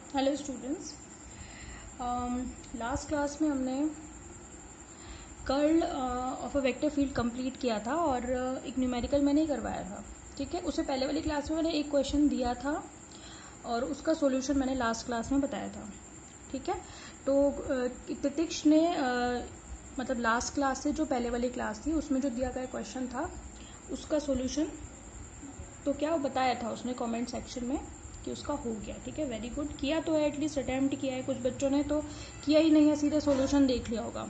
Hello students, last class में हमने curl of a vector field complete किया था और एक न्यूमेरिकल मैंने ही करवाया था। ठीक है, उससे पहले वाली क्लास में मैंने एक क्वेश्चन दिया था और उसका सॉल्यूशन मैंने लास्ट क्लास में बताया था। ठीक है, तो तितिक्ष ने मतलब लास्ट क्लास से जो पहले वाली क्लास थी उसमें जो दिया गया क्वेश्चन था उसका सॉल्यूशन तो क्या वो बताया था उसने कमेंट सेक्शन में कि उसका हो गया। ठीक है, वेरी गुड, किया तो है, एटलीस्ट अटेम्प्ट किया है। कुछ बच्चों ने तो किया ही नहीं है, सीधे सॉल्यूशन देख लिया होगा।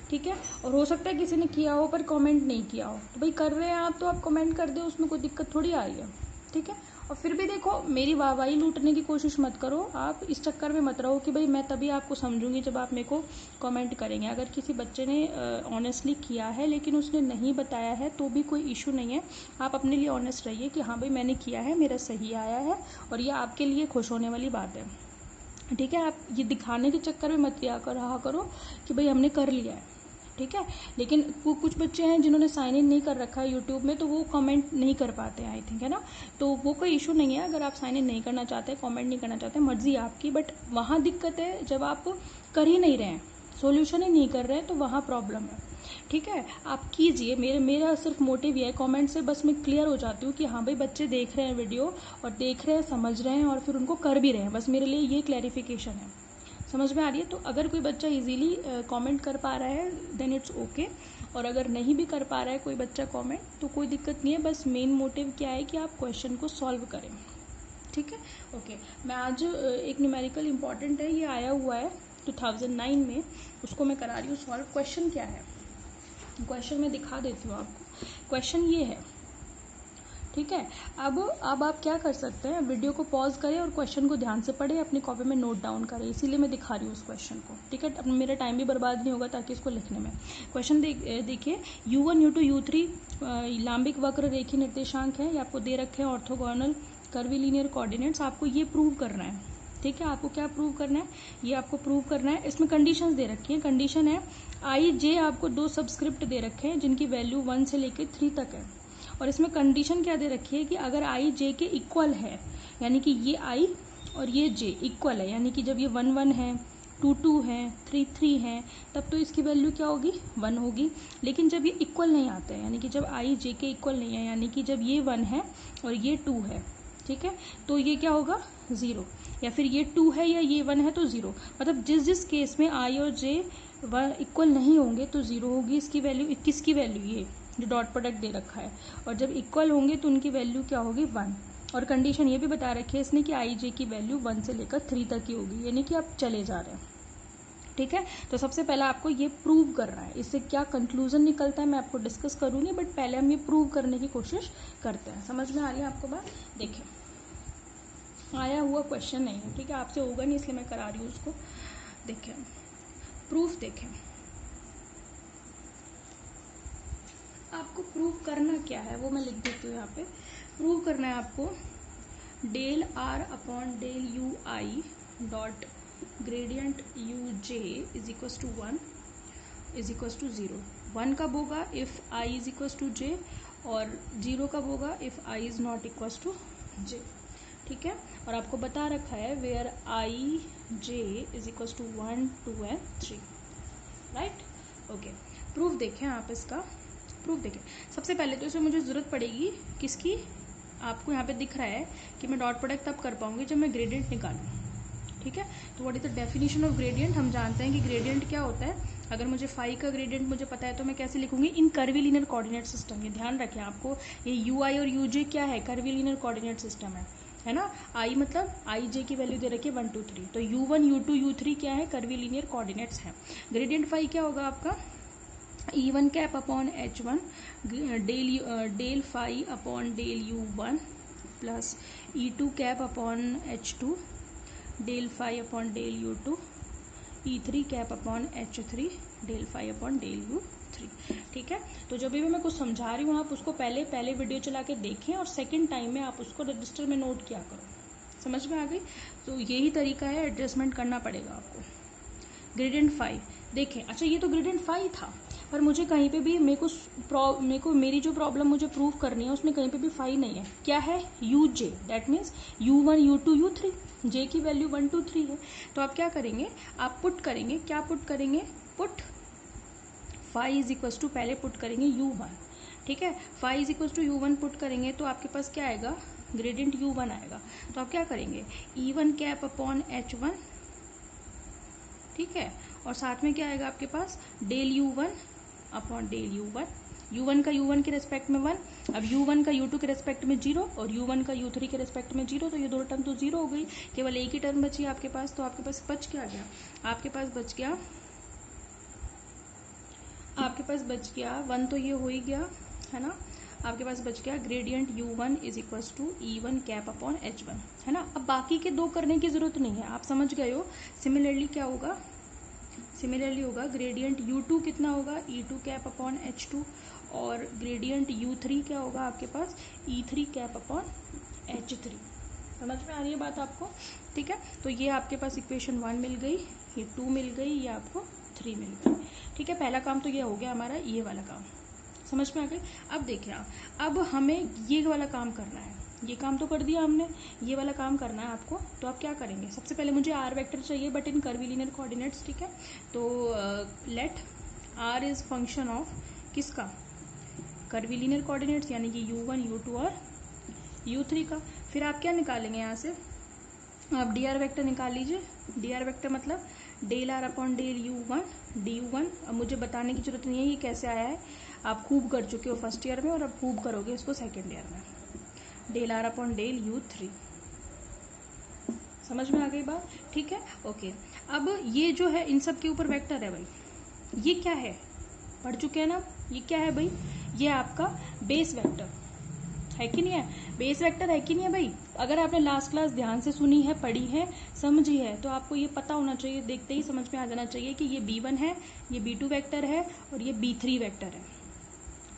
ठीक है, और हो सकता है किसी ने किया हो पर कमेंट नहीं किया हो, तो भाई कर रहे हैं आप तो आप कमेंट कर दो, उसमें कोई दिक्कत थोड़ी आ रही है। ठीक है, और फिर भी देखो, मेरी वाहवाही लूटने की कोशिश मत करो, आप इस चक्कर में मत रहो कि भाई मैं तभी आपको समझूंगी जब आप मेरे को कमेंट करेंगे। अगर किसी बच्चे ने ऑनेस्टली किया है लेकिन उसने नहीं बताया है तो भी कोई इशू नहीं है, आप अपने लिए ऑनेस्ट रहिए कि हाँ भाई मैंने किया है, मेरा सही आया है और ये आपके लिए खुश होने वाली बात है। ठीक है, आप ये दिखाने के चक्कर में मत रहा करो कि भाई हमने कर लिया है। ठीक है, लेकिन कुछ बच्चे हैं जिन्होंने साइन इन नहीं कर रखा है यूट्यूब में, तो वो कमेंट नहीं कर पाते हैं आई थिंक, है ना। तो वो कोई इशू नहीं है, अगर आप साइन इन नहीं करना चाहते, कमेंट नहीं करना चाहते, मर्जी आपकी, बट वहाँ दिक्कत है जब आप कर ही नहीं रहे हैं, सोल्यूशन ही नहीं कर रहे हैं, तो वहाँ प्रॉब्लम है। ठीक है, आप कीजिए, मेरा सिर्फ मोटिव ये है, कमेंट से बस मैं क्लियर हो जाती हूँ कि हाँ भाई बच्चे देख रहे हैं वीडियो और देख रहे हैं, समझ रहे हैं और फिर उनको कर भी रहे हैं, बस मेरे लिए ये क्लैरिफिकेशन है। समझ में आ रही है? तो अगर कोई बच्चा इजीली कमेंट कर पा रहा है देन इट्स ओके, और अगर नहीं भी कर पा रहा है कोई बच्चा कमेंट तो कोई दिक्कत नहीं है, बस मेन मोटिव क्या है कि आप क्वेश्चन को सॉल्व करें। ठीक है, ओके। मैं आज एक न्यूमेरिकल इंपॉर्टेंट है, ये आया हुआ है 2009 में, उसको मैं करा रही हूँ सॉल्व। क्वेश्चन क्या है, क्वेश्चन मैं दिखा देती हूँ आपको। क्वेश्चन ये है, ठीक है। अब आप क्या कर सकते हैं, वीडियो को पॉज करें और क्वेश्चन को ध्यान से पढ़ें, अपनी कॉपी में नोट डाउन करें, इसीलिए मैं दिखा रही हूँ उस क्वेश्चन को। ठीक है, अब मेरा टाइम भी बर्बाद नहीं होगा ताकि इसको लिखने में। क्वेश्चन देखिए, U1 U2 U3 लांबिक वक्र रेखीय निर्देशांक है, ये आपको दे रखे हैं ऑर्थोगोनल कर्वीलिनियर कोऑर्डिनेट्स, आपको ये प्रूव करना है। ठीक है, आपको क्या प्रूव करना है, ये आपको प्रूव करना है। इसमें कंडीशंस दे रखी हैं, कंडीशन है आई जे, आपको दो सबस्क्रिप्ट दे रखे हैं जिनकी वैल्यू 1 से लेकर 3 तक है, और इसमें कंडीशन क्या दे रखी है कि अगर आई जे के इक्वल है, यानी कि ये आई और ये जे इक्वल है, यानी कि जब ये 1 1 है, 2 2 है, 3 3 है, तब तो इसकी वैल्यू क्या होगी, 1 होगी। लेकिन जब ये इक्वल नहीं आते हैं, यानी कि जब आई जे के इक्वल नहीं है, यानी कि जब ये 1 है और ये 2 है, ठीक है, तो ये क्या होगा, 0, या फिर ये 2 है या ये 1 है तो 0। मतलब जिस जिस केस में आई और जे इक्वल नहीं होंगे तो 0 होगी इसकी वैल्यू। 21 की वैल्यू ये जो डॉट प्रोडक्ट दे रखा है, और जब इक्वल होंगे तो उनकी वैल्यू क्या होगी, 1। और कंडीशन ये भी बता रखी है इसने कि आई जे की वैल्यू 1 से लेकर 3 तक की होगी, यानी कि आप चले जा रहे हैं। ठीक है, तो सबसे पहले आपको ये प्रूव करना है, इससे क्या कंक्लूजन निकलता है मैं आपको डिस्कस करूंगी, बट पहले हम ये प्रूव करने की कोशिश करते हैं। समझ में आ रही है आपको बात? देखें, आया हुआ क्वेश्चन नहीं है, ठीक है, आपसे होगा नहीं इसलिए मैं करा रही हूँ उसको। देखें, प्रूफ देखें, आपको प्रूव करना क्या है वो मैं लिख देती हूँ यहाँ पे। प्रूव करना है आपको del R upon del U I dot gradient U J is equals to 1 is equals to 0। 1 कब होगा, if I is equals to J, और 0 कब होगा, if I is not equals to J. ठीक है, और आपको बता रखा है where I J is equals to 1 2 and 3, right. Okay, proof देखें आप इसका। प्रूफ देखें, सबसे पहले तो इसमें मुझे ज़रूरत पड़ेगी किसकी, आपको यहाँ पे दिख रहा है कि मैं डॉट प्रोडक्ट तब कर पाऊंगी जब मैं ग्रेडियंट निकालूँ। ठीक है, तो what is the definition of gradient, हम जानते हैं कि ग्रेडियंट क्या होता है। अगर मुझे फाई का ग्रेडियंट मुझे पता है तो मैं कैसे लिखूंगी, इन कर्वीलिनियर कोऑर्डिनेट सिस्टम। ये ध्यान रखें आपको, ये यू आई और यू जे क्या है, कर्वीलिनियर कोऑर्डिनेट सिस्टम है ना। आई मतलब आई जे की वैल्यू दे रखी है 1 2 3, तो U1 U2 U3 क्या है, कर्वीलिनियर कोऑर्डिनेट्स हैं। ग्रेडियंट फाई क्या होगा आपका, E1 cap upon H1 del phi upon del U1 plus E2 cap upon H2 del phi upon del U2, E3 cap upon H3 del phi upon del U3। ठीक है, तो जब भी मैं कुछ समझा रही हूँ आप उसको पहले वीडियो चला के देखें और सेकंड टाइम में आप उसको रजिस्टर में नोट किया करो। समझ में आ गई? तो यही तरीका है, एडजस्टमेंट करना पड़ेगा आपको। ग्रेडियंट 5 देखें, अच्छा ये तो ग्रेडियंट 5 था, पर मुझे कहीं पे भी मेरे को मेरी जो प्रॉब्लम मुझे प्रूव करनी है उसमें कहीं पे भी 5 नहीं है। क्या है? You J, that means U1 U2 U3, जे की वैल्यू 1 2 3 है। तो आप क्या करेंगे, आप पुट करेंगे, क्या पुट करेंगे, पुट 5 इज इक्वल्स टू, पहले पुट करेंगे U1, ठीक है। 5 is equals to U1 put करेंगे तो आपके पास क्या आएगा, ग्रेडियंट U1 आएगा। तो आप क्या करेंगे, E1 कैप अपॉन H1, ठीक है, और साथ में क्या आएगा आपके पास, del U1 upon del U1, U1 का U1 के रेस्पेक्ट में 1, अब U1 का U2 के रेस्पेक्ट में 0 और U1 का U3 के रेस्पेक्ट में 0, तो ये दो टर्म तो 0 हो गई, केवल एक ही टर्म बची आपके पास। तो आपके पास बच क्या गया, आपके पास बच गया 1, तो ये हो ही गया है ना। आपके पास बच गया gradient U1 is equals to E1 cap upon H1, है ना। अब बाकी के दो करने की जरूरत नहीं है, आप समझ गए हो। सिमिलरली क्या होगा, सिमिलरली होगा ग्रेडियंट U2 कितना होगा, E2 कैप अपॉन H2, और ग्रेडियंट U3 क्या होगा आपके पास, E3 कैप अपॉन H3। समझ में आ रही है बात आपको, ठीक है। तो ये आपके पास इक्वेशन 1 मिल गई, ये 2 मिल गई, ये आपको 3 मिल गई, ठीक है। पहला काम तो ये हो गया हमारा, ये वाला काम समझ में आ गई। अब देखिए अब हमें ये वाला काम करना है, ये काम तो कर दिया हमने, ये वाला काम करना है आपको। तो आप क्या करेंगे, सबसे पहले मुझे आर वेक्टर चाहिए बट इन कर्वीलिनियर कोऑर्डिनेट्स, ठीक है। तो let R is function of किसका, कर्वीलिनियर कोऑर्डिनेट्स, यानी कि U1 U2 और U3 का। फिर आप क्या निकालेंगे यहाँ से, आप डी आर वेक्टर निकाल लीजिए। डी आर वेक्टर मतलब del R upon del U1 DU1। अब मुझे बताने की जरूरत नहीं है ये कैसे आया है, आप खूब कर चुके हो फर्स्ट ईयर में और अब खूब करोगे इसको सेकेंड ईयर में। Del R upon del U3, समझ में आ गई बात, ठीक है, ओके। अब ये जो है इन सब के ऊपर वेक्टर है भाई, ये क्या है, पढ़ चुके हैं ना, ये क्या है भाई, ये आपका बेस वेक्टर है कि नहीं है, बेस वेक्टर है कि नहीं है भाई। अगर आपने लास्ट क्लास ध्यान से सुनी है, पढ़ी है, समझी है, तो आपको ये पता होना चाहिए, देखते ही समझ में आ जाना चाहिए कि ये B1 है, ये B2 वेक्टर है और ये B3 वेक्टर है।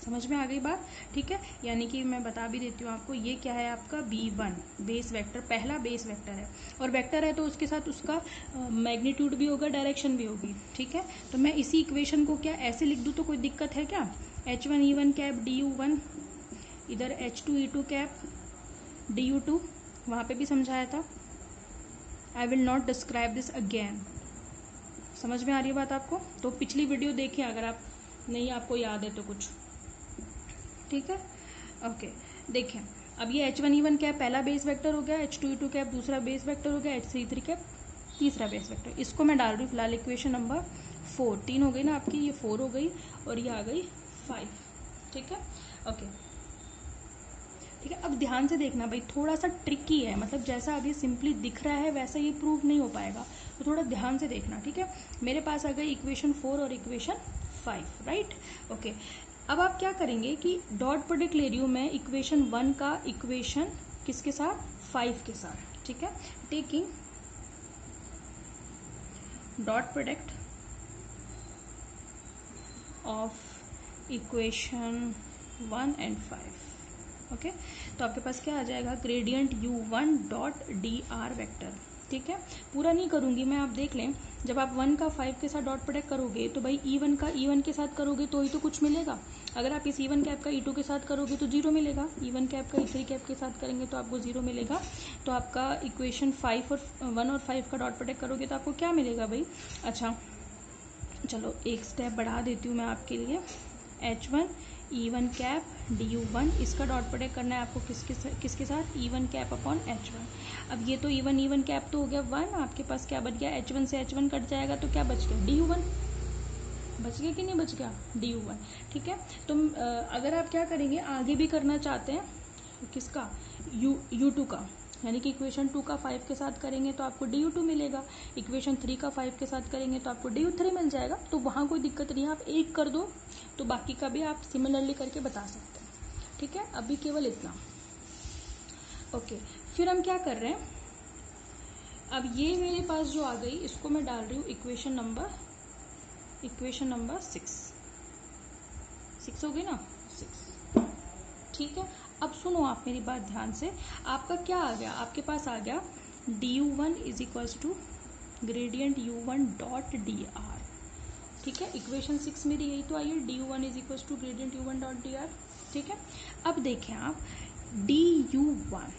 समझ में आ गई बात, ठीक है। यानी कि मैं बता भी देती हूँ आपको, ये क्या है आपका B1 बेस वेक्टर, पहला बेस वेक्टर है, और वेक्टर है तो उसके साथ उसका मैग्नीट्यूड भी होगा, डायरेक्शन भी होगी, ठीक है। तो मैं इसी इक्वेशन को क्या ऐसे लिख दूँ तो कोई दिक्कत है क्या, H1 E1 कैप DU1, इधर H2 E2 कैप DU2, वहाँ पे भी समझाया था। I will not describe this again. समझ में आ रही है बात आपको, तो पिछली वीडियो देखें अगर आप नहीं आपको याद है तो कुछ, ठीक है, ओके। देखें अब ये H1 E1 कैप पहला बेस वेक्टर हो गया, H2 E2 कैप दूसरा बेस वेक्टर हो गया, H3 E3 कैप तीसरा बेस वेक्टर। इसको मैं डाल रही हूँ फिलहाल इक्वेशन नंबर 4, 3 हो गई ना आपकी, ये 4 हो गई और ये आ गई 5, ठीक है, ओके, ठीक है। अब ध्यान से देखना भाई, थोड़ा सा ट्रिकी है, मतलब जैसा अभी सिंपली दिख रहा है वैसा ये प्रूव नहीं हो पाएगा, तो थोड़ा ध्यान से देखना, ठीक है। मेरे पास आ गई इक्वेशन 4 और इक्वेशन 5, राइट, ओके। अब आप क्या करेंगे कि डॉट प्रोडक्ट ले रही हूँ मैं इक्वेशन 1 का इक्वेशन किसके साथ, 5 के साथ, ठीक है। Taking dot product of equation 1 and 5, okay. तो आपके पास क्या आ जाएगा, gradient U1 dot DR vector, ठीक है। पूरा नहीं करूंगी मैं, आप देख लें, जब आप 1 का 5 के साथ डॉट प्रोडक्ट करोगे तो भाई E1 का E1 के साथ करोगे तो ही तो कुछ मिलेगा। अगर आप इस E1 कैप का E2 के साथ करोगे तो 0 मिलेगा, E1 कैप का E3 कैप के साथ करेंगे तो आपको 0 मिलेगा। तो आपका इक्वेशन 5 और 1 और 5 का डॉट प्रोडक्ट करोगे तो आपको क्या मिलेगा भाई। अच्छा चलो एक स्टेप बढ़ा देती हूँ मैं आपके लिए, H1 E1 कैप DU1, इसका डॉट प्रोडक्ट करना है आपको किसके साथ, E1 कैप अपॉन H1। अब ये तो E1 कैप तो हो गया 1, आपके पास क्या बच गया, H1 से H1 कट जाएगा तो क्या बच गया, DU1 बच गया कि नहीं बच गया, DU1, ठीक है। तो अगर आप क्या करेंगे, आगे भी करना चाहते हैं किसका, U2 का, यानी कि इक्वेशन 2 का 5 के साथ करेंगे तो आपको DU2 मिलेगा, इक्वेशन 3 का 5 के साथ करेंगे तो आपको DU3 मिल जाएगा। तो वहाँ कोई दिक्कत नहीं है, आप एक कर दो तो बाकी का भी आप सिमिलरली करके बता सकते हैं, ठीक है। अभी केवल इतना, ओके। फिर हम क्या कर रहे हैं, अब ये मेरे पास जो आ गई इसको मैं डाल रही हूँ इक्वेशन नंबर 6 हो गई ना, 6, ठीक है। अब सुनो आप मेरी बात ध्यान से, आपका क्या आ गया, आपके पास आ गया DU1 is equals to gradient U1 dot DR, ठीक है, इक्वेशन 6 मेरी यही तो आई है, du1 is equal to gradient u1 dot D R. ठीक है, अब देखें आप, du1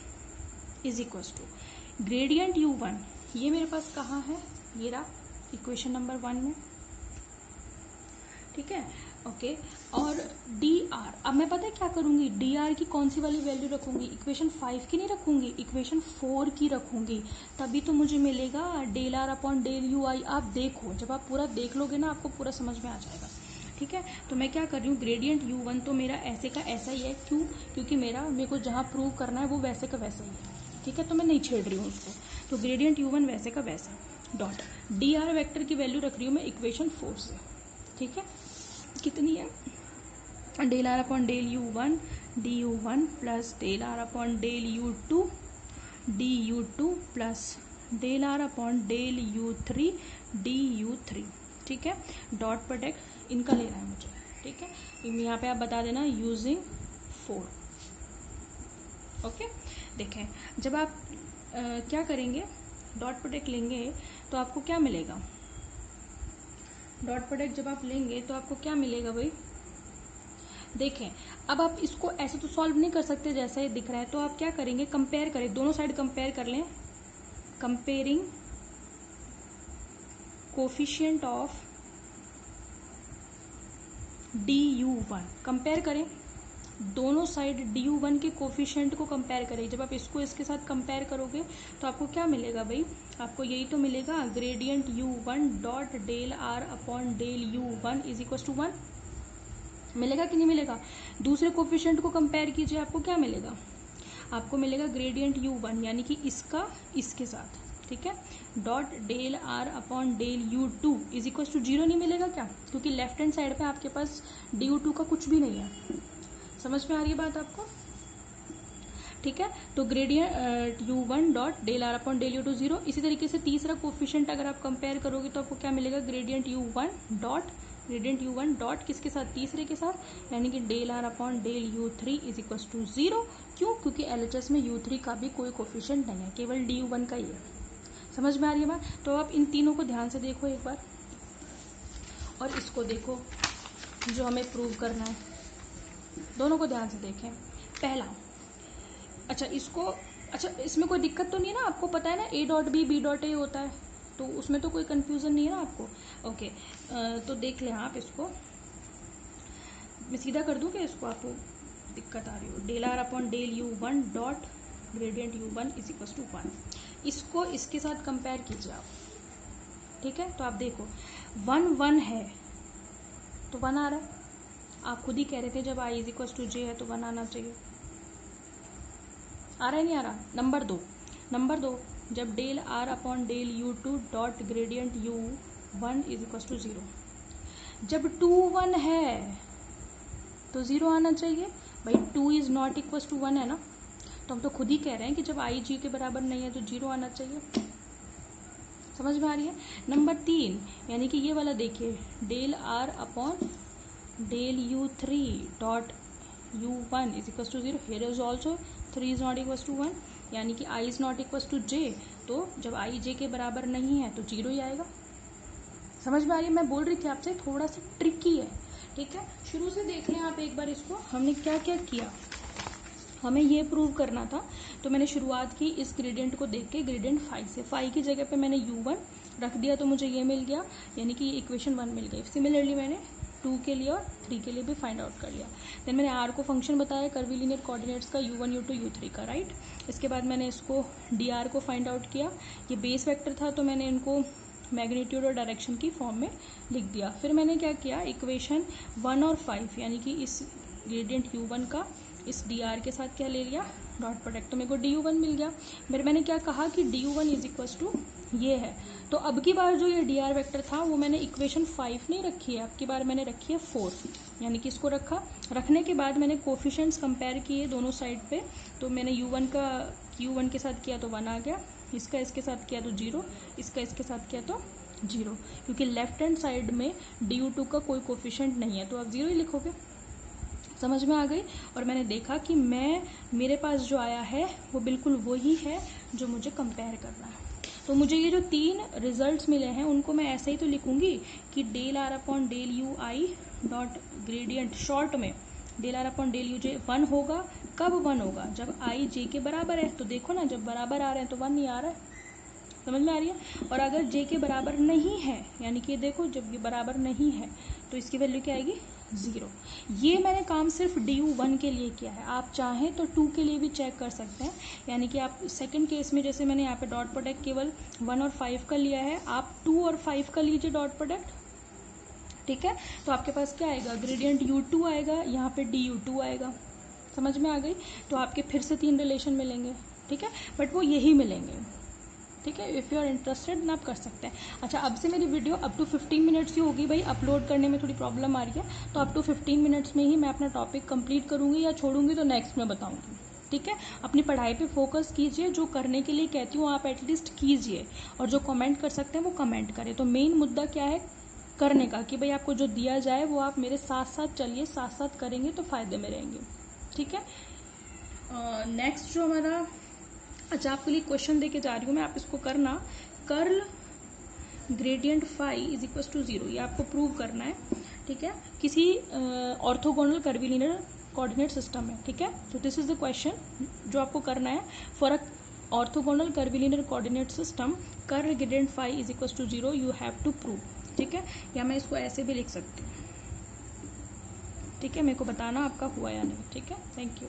is equal to gradient u1, ये मेरे पास कहाँ है, ये रहा इक्वेशन नंबर 1 में। ठीक है, ओके, और dr, अब मैं पता है क्या करूंगी, dr की कौन सी वाली वैल्यू रखूंगी, इक्वेशन 5 की नहीं रखूंगी, इक्वेशन 4 की रखूंगी, तभी तो मुझे मिलेगा del R upon del U I. आप देखो, जब आप पूरा देख लोगे ना आपको पूरा समझ में आ जाएगा। ठीक है, तो मैं क्या कर रही हूँ, ग्रेडियंट u1 तो मेरा ऐसे का ऐसा ही है, क्यों, क्योंकि मेरे को जहाँ प्रूव करना है वो वैसे का वैसा ही है। ठीक है, तो मैं नहीं छेड़ रही हूँ उसको, तो ग्रेडियंट u1 वैसे का वैसा, डॉट dr वेक्टर की वैल्यू रख रही हूँ मैं इक्वेशन 4 से। ठीक है, कितनी है, del R upon del u1 du1 plus del R upon del u2 du2 plus del R upon del u3 du3। ठीक है, डॉट प्रोडक्ट इनका लेना है मुझे। ठीक है, यहाँ पे आप बता देना यूजिंग 4। ओके, देखें, जब आप क्या करेंगे, डॉट प्रोडक्ट लेंगे तो आपको क्या मिलेगा, डॉट प्रोडक्ट जब आप लेंगे तो आपको क्या मिलेगा भाई, देखें, अब आप इसको ऐसे तो सॉल्व नहीं कर सकते जैसा ये दिख रहा है, तो आप क्या करेंगे, कंपेयर करें, दोनों साइड कंपेयर कर लें, comparing coefficient of du1, compare करें दोनों साइड du1 के कोफिशिएंट को कंपेयर करें। जब आप इसको इसके साथ कंपेयर करोगे तो आपको क्या मिलेगा भाई, आपको यही तो मिलेगा, gradient u1 dot del R upon del u1 is equal to 1। मिलेगा कि नहीं मिलेगा, दूसरे कोफिशिएंट को कंपेयर कीजिए, आपको क्या मिलेगा, आपको मिलेगा ग्रेडियंट u1 यानी कि इसका इसके साथ। ठीक है, dot del R upon del u2 is equal to 0 नहीं मिलेगा क्या, क्योंकि लेफ्ट हैंड साइड पे आपके पास du2 का कुछ भी नहीं है। समझ में आ रही है बात आपको। ठीक है, तो gradient u1 dot del R upon del u2 0। इसी तरीके से तीसरा कोफिशिएंट अगर आप कंपेयर करोगे तो आपको क्या मिलेगा, ग्रेडियंट u1 डॉट किसके साथ, तीसरे के साथ, यानी कि del R upon del u3 is equal to 0। क्यों, क्योंकि LHS में u3 का भी कोई कोफिशिएंट नहीं है, केवल du1 का ही है। समझ में आ रही है बात। तो आप इन तीनों को ध्यान से देखो एक बार, और इसको देखो जो हमें प्रूव करना है, दोनों को ध्यान से देखें। पहला, अच्छा इसको, अच्छा इसमें कोई दिक्कत तो नहीं है ना, आपको पता है ना a dot B B dot A होता है, तो उसमें तो कोई कंफ्यूजन नहीं है ना आपको। ओके, तो देख लें आप इसको, मैं सीधा कर दूं कि इसको आपको दिक्कत आ रही हो, del R upon del u1 dot gradient u1 is equal to 1, इसको इसके साथ कंपेयर कीजिए आप। ठीक है, तो आप देखो 1 1 है तो 1 आ रहा है, आप खुद ही कह रहे थे जब i is equal to j है तो 1 आना चाहिए, आ रहा है नहीं आ रहा। नंबर दो, जब del R upon del u2 dot gradient u1 is equal to 0, जब 2 1 है तो 0 आना चाहिए भाई, 2 इज नॉट इक्वल टू 1 है ना, तो हम तो खुद ही कह रहे हैं कि जब i g के बराबर नहीं है तो 0 आना चाहिए। समझ में आ रही है। नंबर 3, यानी कि ये वाला देखिए, del R upon del u3 dot u1 is equal to 0, here is also 3 is not equal to 1, यानी कि i is not equal to j, तो जब i j के बराबर नहीं है तो 0 ही आएगा। समझ में आ रही है, मैं बोल रही थी आपसे थोड़ा सा ट्रिकी है। ठीक है, शुरू से देख लें आप एक बार इसको, हमने क्या क्या किया, हमें ये प्रूव करना था, तो मैंने शुरुआत की इस ग्रेडियंट को देख के, ग्रेडियंट 5 से, 5 की जगह पे मैंने u1 रख दिया तो मुझे ये मिल गया, यानी कि इक्वेशन 1 मिल गई। सिमिलरली मैंने 2 के लिए और 3 के लिए भी फाइंड आउट कर लिया। देन मैंने r को फंक्शन बताया कर्वीलिनियर कोऑर्डिनेट्स का u1 u2 u3 का, राइट। इसके बाद मैंने इसको dr को फाइंड आउट किया, ये बेस वेक्टर था तो मैंने इनको मैग्नीट्यूड और डायरेक्शन की फॉर्म में लिख दिया। फिर मैंने क्या किया, इक्वेशन 1 और 5 यानी कि इस ग्रेडियंट u1 का इस dr के साथ क्या ले लिया, डॉट प्रोडक्ट, तो मेरे को du1 मिल गया। फिर मैंने क्या कहा कि du1 इज इक्वल टू ये है, तो अब की बार जो ये dr वेक्टर था वो मैंने इक्वेशन 5 नहीं रखी है, अब की बार मैंने रखी है 4, यानी कि इसको रखने के बाद मैंने कोफिशिएंट्स कंपेयर किए दोनों साइड पे, तो मैंने u1 के साथ किया तो 1 आ गया, इसका इसके साथ किया तो 0, इसका इसके साथ किया तो 0, क्योंकि लेफ्ट हैंड साइड में du2 का कोई कोफिशिएंट नहीं है तो आप 0 ही लिखोगे। समझ में आ गई। और मैंने देखा कि मेरे पास जो आया है वो बिल्कुल वही है जो मुझे कंपेयर करना है। तो तो मुझे ये जो 3 रिजल्ट्स मिले हैं उनको मैं ऐसे ही तो लिखूंगी कि del R upon del U I dot gradient, short में del R upon del U J 1 होगा। कब 1 होगा? जब आई जे के बराबर है। तो देखो ना, जब बराबर आ रहे हैं तो 1 ही आ रहा है, समझ में आ रही है। और अगर जे के बराबर नहीं है, यानी कि देखो जब ये बराबर नहीं है तो इसकी वैल्यू क्या आएगी? 0। ये मैंने काम सिर्फ DU1 के लिए किया है। आप चाहें तो 2 के लिए भी चेक कर सकते हैं, यानी कि आप सेकंड केस में जैसे मैंने यहाँ पे डॉट प्रोडक्ट केवल 1 और 5 का लिया है, आप 2 और 5 का लीजिए डॉट प्रोडक्ट, ठीक है। तो आपके पास क्या आएगा? ग्रेडियंट U2 आएगा, यहाँ पे DU2 आएगा। समझ में आ गई? तो आपके फिर से 3 रिलेशन मिलेंगे, ठीक है, बट वो यही मिलेंगे, ठीक है। इफ़ यू आर इंटरेस्टेड ना आप कर सकते हैं। अच्छा, अब से मेरी वीडियो अप टू 15 मिनट्स की होगी भाई, अपलोड करने में थोड़ी प्रॉब्लम आ रही है, तो अप टू 15 मिनट्स में ही मैं अपना टॉपिक कंप्लीट करूँगी, या छोड़ूंगी तो नेक्स्ट में बताऊँगी, ठीक है। अपनी पढ़ाई पे फोकस कीजिए, जो करने के लिए कहती हूँ आप एटलीस्ट कीजिए, और जो कमेंट कर सकते हैं वो कमेंट करें। तो मेन मुद्दा क्या है करने का, कि भाई आपको जो दिया जाए वो आप मेरे साथ साथ चलिए, साथ साथ करेंगे तो फ़ायदे में रहेंगे, ठीक है। नेक्स्ट जो हमारा, अच्छा आपके लिए क्वेश्चन दे के जा रही हूँ मैं, आप इसको करना। Curl gradient phi is equal to 0, ये आपको प्रूव करना है, ठीक है, किसी ऑर्थोगोनल कर्विलिनियर कोऑर्डिनेट सिस्टम में, ठीक है। तो दिस इज द क्वेश्चन जो आपको करना है। For a orthogonal curvilinear coordinate system curl gradient phi is equal to 0 you have to prove, ठीक है। या मैं इसको ऐसे भी लिख सकती हूँ, ठीक है। मेरे को बताना आपका हुआ या नहीं, ठीक है। Thank you.